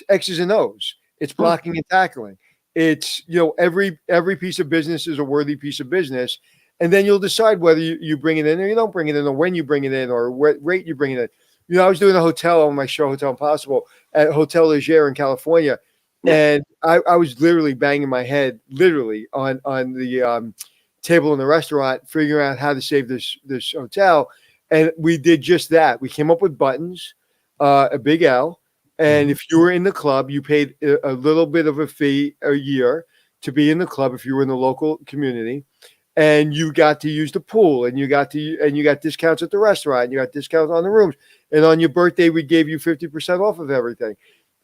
X's and O's. It's blocking and tackling. It's every piece of business is a worthy piece of business, and then you'll decide whether you bring it in or you don't bring it in, or when you bring it in, or what rate you bring it in. I was doing a hotel on my show, Hotel Impossible, at Hotel Leger in California, and I was literally banging my head on the table in the restaurant, figuring out how to save this hotel, and we did just that. We came up with buttons, a big L, and if you were in the club, you paid a little bit of a fee a year to be in the club if you were in the local community. And you got to use the pool, and you got discounts at the restaurant, and you got discounts on the rooms. And on your birthday, we gave you 50% off of everything.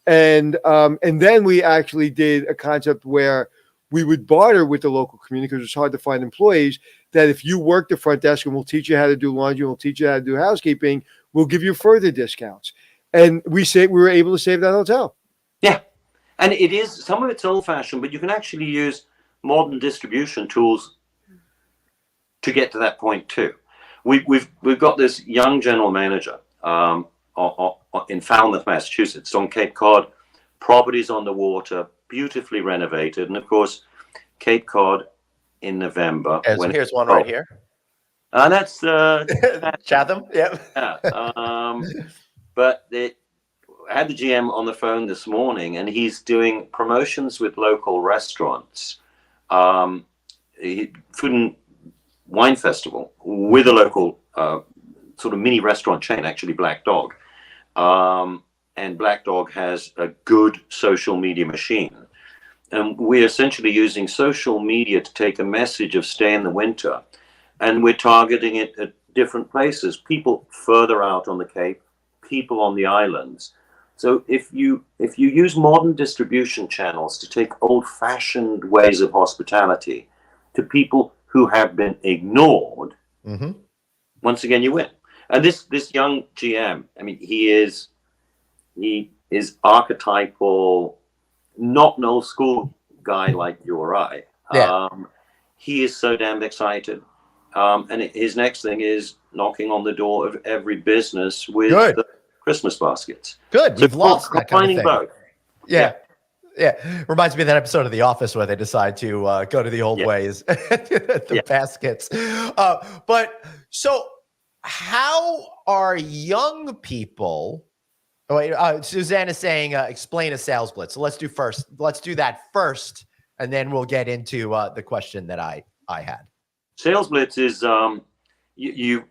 And then we actually did a concept where we would barter with the local community because it's hard to find employees. That if you work the front desk and we'll teach you how to do laundry, we'll teach you how to do housekeeping, we'll give you further discounts. And we were able to save that hotel. Yeah. And it is, some of it's old fashioned, but you can actually use modern distribution tools to get to that point too. We've got this young general manager in Falmouth, Massachusetts, on Cape Cod, properties on the water, beautifully renovated. And of course, Cape Cod in November. Here's one right here. That's Chatham. Yep. Yeah. But I had the GM on the phone this morning, and he's doing promotions with local restaurants, food and wine festival with a local sort of mini restaurant chain, actually Black Dog. And Black Dog has a good social media machine. And we're essentially using social media to take a message of stay in the winter, and we're targeting it at different places, people further out on the Cape, people on the islands. So if you use modern distribution channels to take old-fashioned ways of hospitality to people who have been ignored, once again, you win. And this young GM, I mean, he is archetypal, not an old school guy like you or I. Yeah. He is so damn excited. And his next thing is knocking on the door of every business with the Christmas baskets. Good. We've lost that kind of thing. Both. Yeah. Yeah. Reminds me of that episode of The Office where they decide to go to the old ways, the baskets. But so how are young people? Oh, wait, Suzanne is saying, explain a sales blitz. So let's do that first, and then we'll get into the question that I had. Sales blitz is you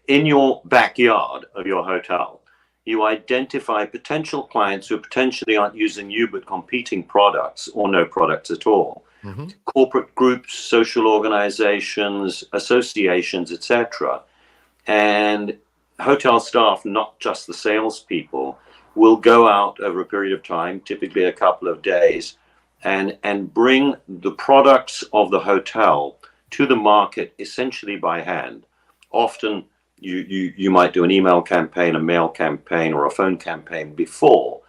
in your backyard of your hotel, you identify potential clients who potentially aren't using you but competing products or no products at all. Corporate groups, social organizations, associations, etc. And hotel staff, not just the salespeople, will go out over a period of time, typically a couple of days, and bring the products of the hotel to the market essentially by hand. Often you might do an email campaign, a mail campaign, or a phone campaign before.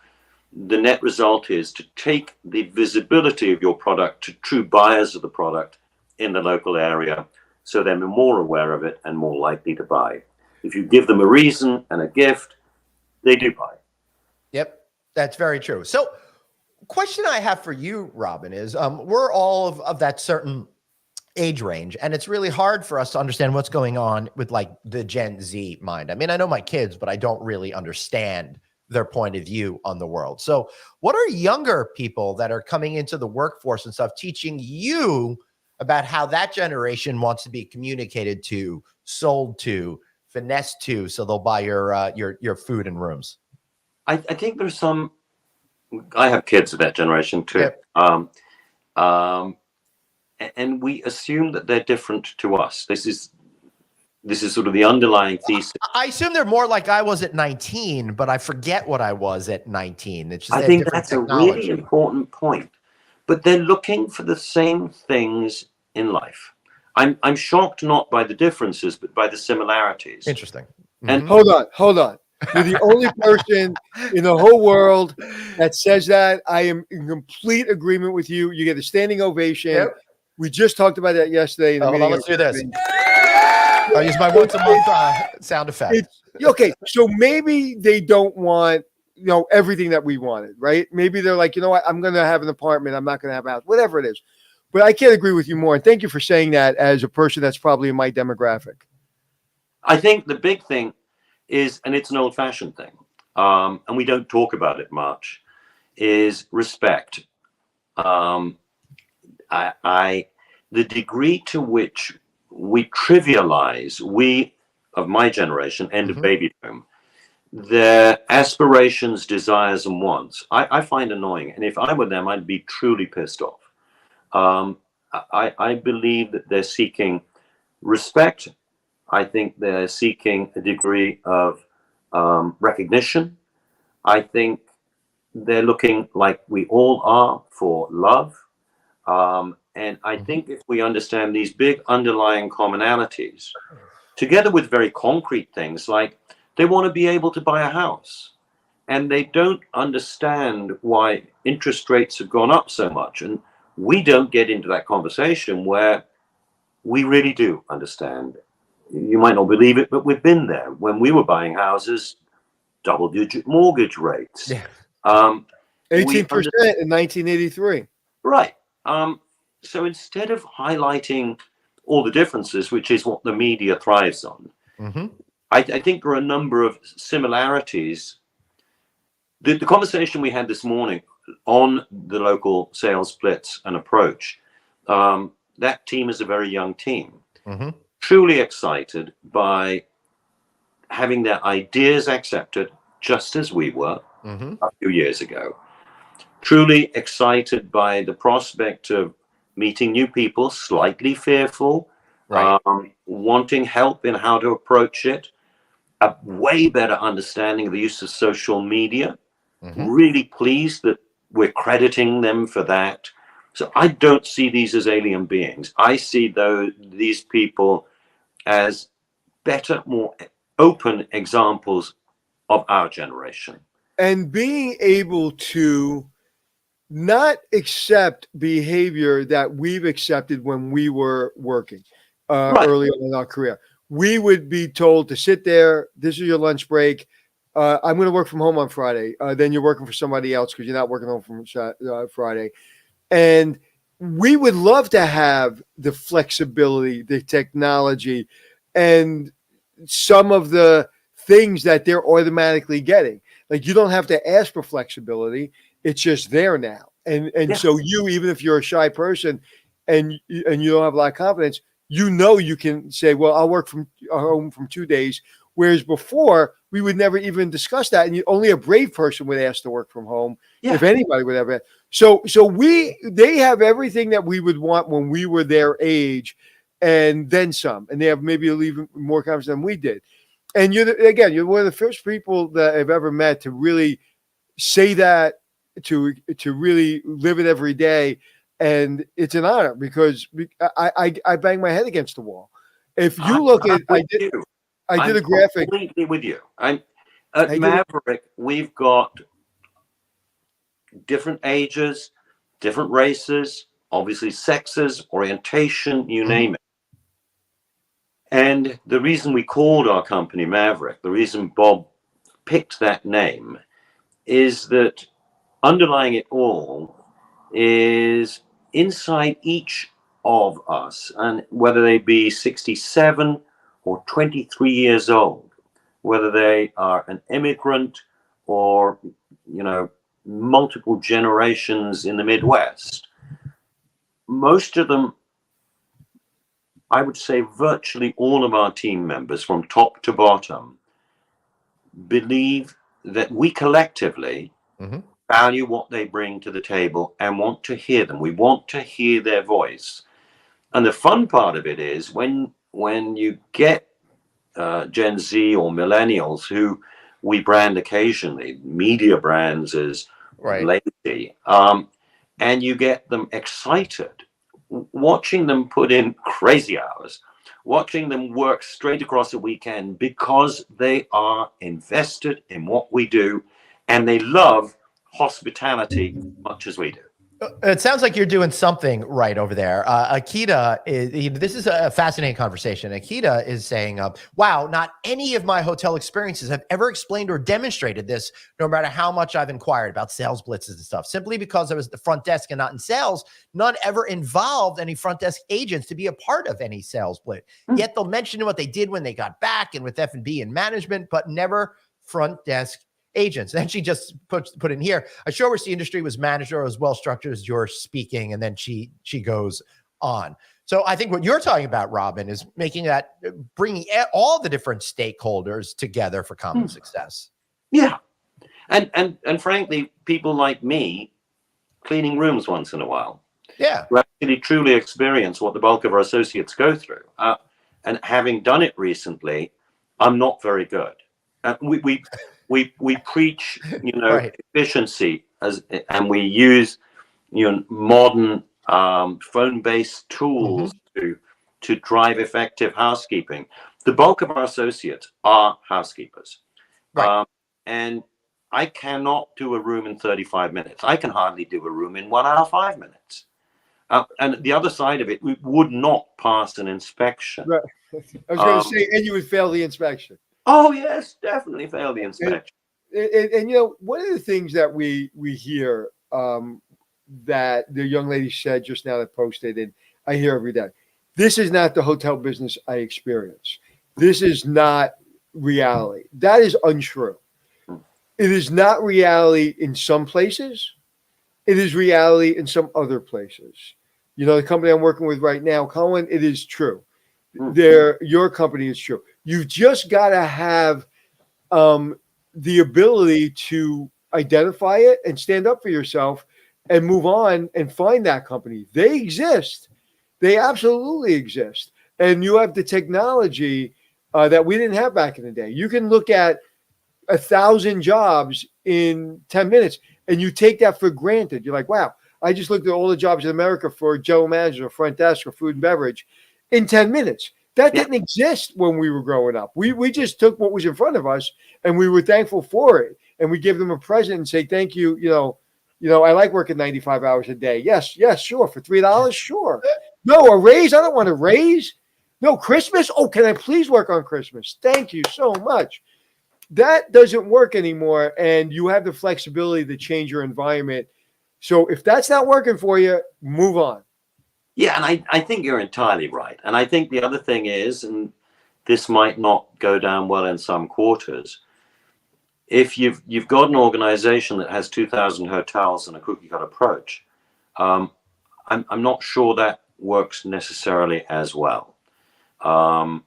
The net result is to take the visibility of your product to true buyers of the product in the local area, so they're more aware of it and more likely to buy. If you give them a reason and a gift, they do buy. Yep, that's very true. So question I have for you, Robin, is we're all of that certain age range, and it's really hard for us to understand what's going on with like the Gen Z mind. I mean, I know my kids, but I don't really understand their point of view on the world. So what are younger people that are coming into the workforce and stuff teaching you about how that generation wants to be communicated to, sold to, finessed to, so they'll buy your food and rooms? I think there's some. I have kids of that generation too. Yep. And we assume that they're different to us. This is sort of the underlying thesis. I assume they're more like I was at 19, but I forget what I was at 19. It's just I think that's technology. A really important point. But they're looking for the same things in life. I'm shocked not by the differences, but by the similarities. Interesting. And hold on. You're the only person in the whole world that says that. I am in complete agreement with you. You get a standing ovation. Yep. We just talked about that yesterday. Let's do this. I'll use my once a month sound effect. Okay, so maybe they don't want everything that we wanted, right? Maybe they're like, you know what, I'm going to have an apartment. I'm not going to have a house, whatever it is. But I can't agree with you more. And thank you for saying that as a person that's probably in my demographic. I think the big thing is, and it's an old-fashioned thing, and we don't talk about it much, is respect. The degree to which we trivialize, we of my generation, end of baby boom, their aspirations, desires, and wants, I find annoying. And if I were them, I'd be truly pissed off. I believe that they're seeking respect. I think they're seeking a degree of recognition. I think they're looking, like we all are, for love. And I think if we understand these big underlying commonalities, together with very concrete things like they want to be able to buy a house, and they don't understand why interest rates have gone up so much. And we don't get into that conversation where we really do understand. You might not believe it, but we've been there when we were buying houses, double-digit mortgage rates. Yeah. 18% in 1983. Right. So instead of highlighting all the differences, which is what the media thrives on, I think there are a number of similarities. The conversation we had this morning on the local sales splits and approach, that team is a very young team, truly excited by having their ideas accepted, just as we were a few years ago. Truly excited by the prospect of meeting new people, slightly fearful, Right. Wanting help in how to approach it, a way better understanding of the use of social media. Really pleased that we're crediting them for that. So I don't see these as alien beings. I see these people as better, more open examples of our generation. And being able to not accept behavior that we've accepted when we were working early on in our career. We would be told to sit there. This is your lunch break. I'm going to work from home on Friday. Then you're working for somebody else because you're not working home from Friday. And we would love to have the flexibility, the technology, and some of the things that they're automatically getting. Like, you don't have to ask for flexibility. It's just there now. And so you, even if you're a shy person and you don't have a lot of confidence, you can say, well, I'll work from home from 2 days. Whereas before, we would never even discuss that. And only a brave person would ask to work from home, if anybody would ever. So they have everything that we would want when we were their age, and then some. And they have maybe even more confidence than we did. And you're one of the first people that I've ever met to really say that, to really live it every day. And it's an honor because I bang my head against the wall. If you look at, I did a graphic. Completely with you. At Maverick, we've got different ages, different races, obviously sexes, orientation, you name it. And the reason we called our company Maverick, the reason Bob picked that name, is that underlying it all is inside each of us, and whether they be 67 or 23 years old, whether they are an immigrant or, multiple generations in the Midwest, most of them, I would say virtually all of our team members from top to bottom, believe that we collectively value what they bring to the table and want to hear them. We want to hear their voice. And the fun part of it is when you get Gen Z or millennials, who we brand occasionally, media brands as lazy, and you get them excited, watching them put in crazy hours, watching them work straight across the weekend because they are invested in what we do and they love hospitality much as we do. It sounds like you're doing something right over there. Akita this is a fascinating conversation. Akita is saying, wow, not any of my hotel experiences have ever explained or demonstrated this, no matter how much I've inquired about sales blitzes and stuff. Simply because I was at the front desk and not in sales, none ever involved any front desk agents to be a part of any sales blitz. Yet they'll mention what they did when they got back and with F&B and management, but never front desk agents. Then she just put in here, I sure wish the industry was managed or as well structured as you're speaking. And then she goes on. So I think what you're talking about, Robin, is bringing all the different stakeholders together for common success. Yeah. And frankly, people like me cleaning rooms once in a while. Yeah. To actually truly experience what the bulk of our associates go through. And having done it recently, I'm not very good. We preach, efficiency and we use, modern phone-based tools to drive effective housekeeping. The bulk of our associates are housekeepers. Right. And I cannot do a room in 35 minutes. I can hardly do a room in 1 hour, 5 minutes. And the other side of it, we would not pass an inspection. Right. I was going to say, and you would fail the inspection. Oh, yes, definitely fail the inspection. And you know, one of the things that we hear that the young lady said just now that posted, and I hear every day, this is not the hotel business I experience. This is not reality. That is untrue. It is not reality in some places. It is reality in some other places. You know, the company I'm working with right now, Colin, it is true. Your company is true. You've just got to have the ability to identify it and stand up for yourself and move on and find that company. They exist. They absolutely exist. And you have the technology that we didn't have back in the day. You can look at 1,000 jobs in 10 minutes and you take that for granted. You're like, wow, I just looked at all the jobs in America for general manager, or front desk, or food and beverage in 10 minutes. That didn't exist when we were growing up. We just took what was in front of us and we were thankful for it. And we give them a present and say, thank you. You know, I like working 95 hours a day. Yes, sure. For $3, sure. No, a raise. I don't want a raise. No, Christmas. Oh, can I please work on Christmas? Thank you so much. That doesn't work anymore. And you have the flexibility to change your environment. So if that's not working for you, move on. Yeah, and I think you're entirely right. And I think the other thing is, and this might not go down well in some quarters, if you've got an organization that has 2,000 hotels and a cookie cut approach, I'm not sure that works necessarily as well. Well,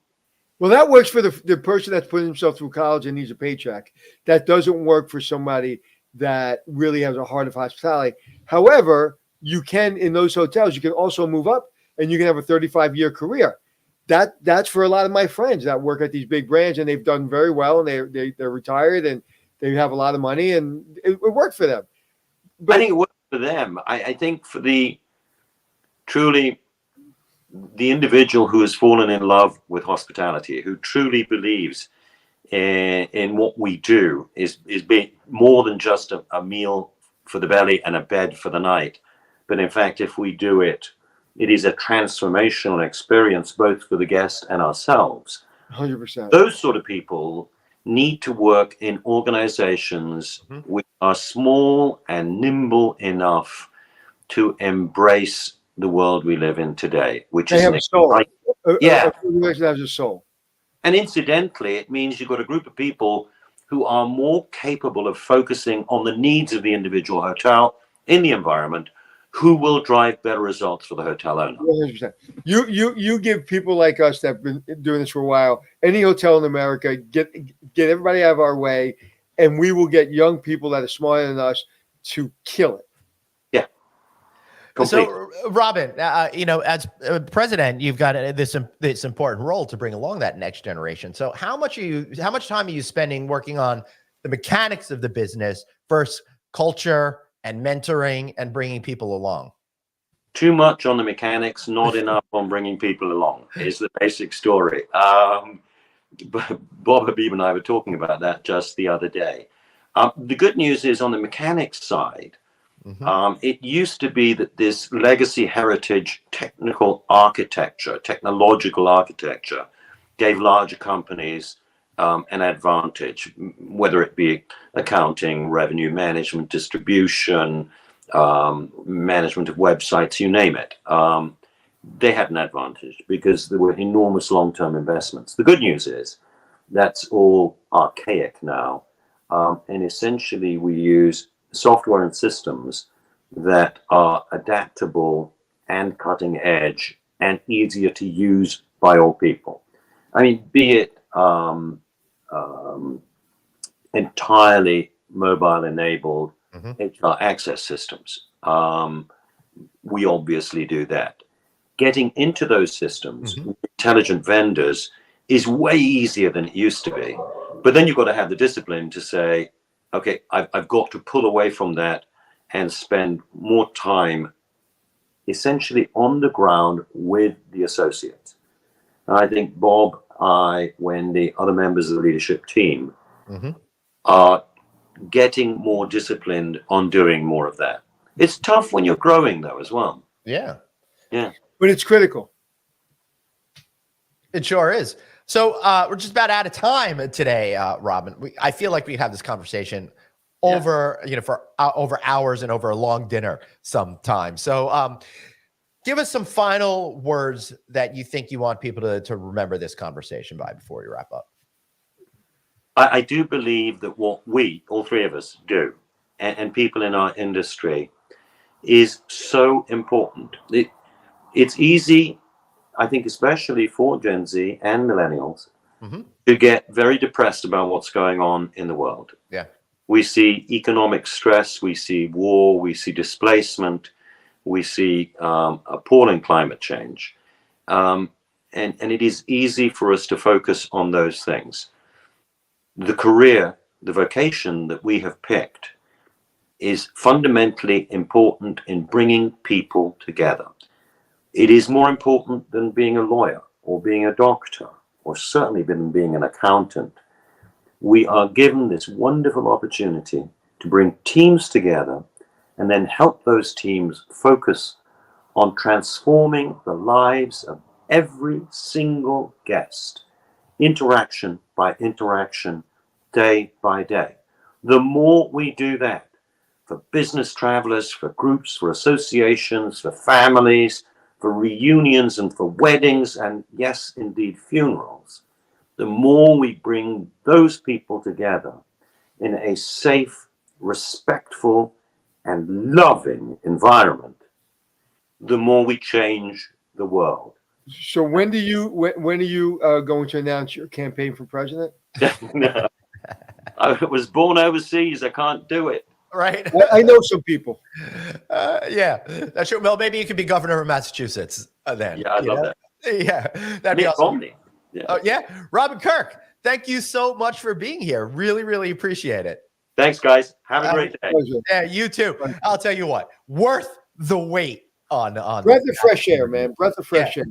that works for the person that's putting himself through college and needs a paycheck. That doesn't work for somebody that really has a heart of hospitality. However, you can, in those hotels, you can also move up and you can have a 35-year career. That's for a lot of my friends that work at these big brands and they've done very well and they're retired and they have a lot of money and it worked for them. But I think it worked for them. I think for the individual who has fallen in love with hospitality, who truly believes in what we do, is being more than just a meal for the belly and a bed for the night. But in fact, if we do it, it is a transformational experience both for the guest and ourselves. 100%. Those sort of people need to work in organizations which are small and nimble enough to embrace the world we live in today, which they is have a soul. Yeah, has a soul. And incidentally, it means you've got a group of people who are more capable of focusing on the needs of the individual hotel in the environment, who will drive better results for the hotel owner. 100%. You give people like us that have been doing this for a while, any hotel in America, get everybody out of our way, and we will get young people that are smarter than us to kill it. Yeah. Completely. So, Robin, you know, as president, you've got this important role to bring along that next generation. So, how much time are you spending working on the mechanics of the business versus culture and mentoring and bringing people along? Too much on the mechanics, not enough on bringing people along is the basic story. Bob Habib and I were talking about that just the other day. The good news is on the mechanics side, it used to be that this legacy heritage technological architecture gave larger companies an advantage, whether it be accounting, revenue management, distribution, management of websites, you name it. They had an advantage because there were enormous long-term investments. The good news is that's all archaic now. And essentially we use software and systems that are adaptable and cutting edge and easier to use by all people. I mean, be it entirely mobile enabled HR access systems. We obviously do that. Getting into those systems with intelligent vendors is way easier than it used to be. But then you've got to have the discipline to say, okay, I've got to pull away from that and spend more time essentially on the ground with the associates. And I think Bob, I, Wendy, other members of the leadership team are getting more disciplined on doing more of that. It's tough when you're growing, though, as well. Yeah. Yeah. But it's critical. It sure is. So we're just about out of time today, Robin. I feel like we have this conversation over, for over hours and over a long dinner sometime. So give us some final words that you think you want people to remember this conversation by before we wrap up. I do believe that what we, all three of us, do, and people in our industry, is so important. It's easy, I think, especially for Gen Z and millennials, to get very depressed about what's going on in the world. Yeah. We see economic stress, we see war, we see displacement, we see appalling climate change. And it is easy for us to focus on those things. The career, the vocation that we have picked is fundamentally important in bringing people together. It is more important than being a lawyer or being a doctor, or certainly than being an accountant. We are given this wonderful opportunity to bring teams together and then help those teams focus on transforming the lives of every single guest, interaction by interaction, day by day. The more we do that for business travelers, for groups, for associations, for families, for reunions and for weddings, and yes, indeed, funerals, the more we bring those people together in a safe, respectful, and loving environment, the more we change the world. So when are you going to announce your campaign for president? No. I was born overseas. I can't do it. Right. I know some people. Yeah, that's true. Well, maybe you could be governor of Massachusetts then. Yeah, I'd love that. Yeah, that'd be Mitt awesome. Romney. Yeah. Yeah, Robin Kirk, thank you so much for being here. Really, really appreciate it. Thanks, guys. Have a great day. Pleasure. Yeah, you too. I'll tell you what, worth the wait on Breath of fresh air, man. Breath of fresh air.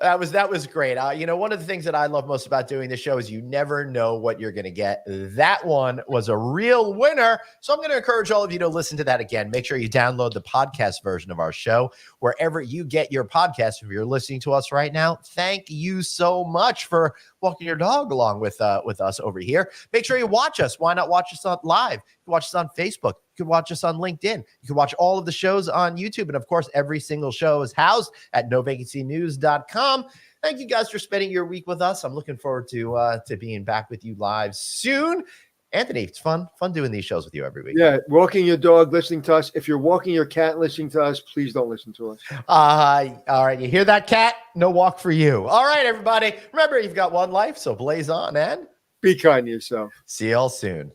That was great. One of the things that I love most about doing this show is you never know what you're going to get. That one was a real winner. So I'm going to encourage all of you to listen to that again. Make sure you download the podcast version of our show wherever you get your podcast. If you're listening to us right now, thank you so much for walking your dog along with us over here. Make sure you watch us. Why not watch us on live? You can watch us on Facebook. You can watch us on LinkedIn. You can watch all of the shows on YouTube. And of course, every single show is housed at novacancynews.com. Thank you guys for spending your week with us. I'm looking forward to being back with you live soon. Anthony, it's fun doing these shows with you every week. Yeah, walking your dog, listening to us. If you're walking your cat, listening to us, please don't listen to us. All right, you hear that, cat? No walk for you. All right, everybody. Remember, you've got one life, so blaze on and Be kind to yourself. see y'all soon.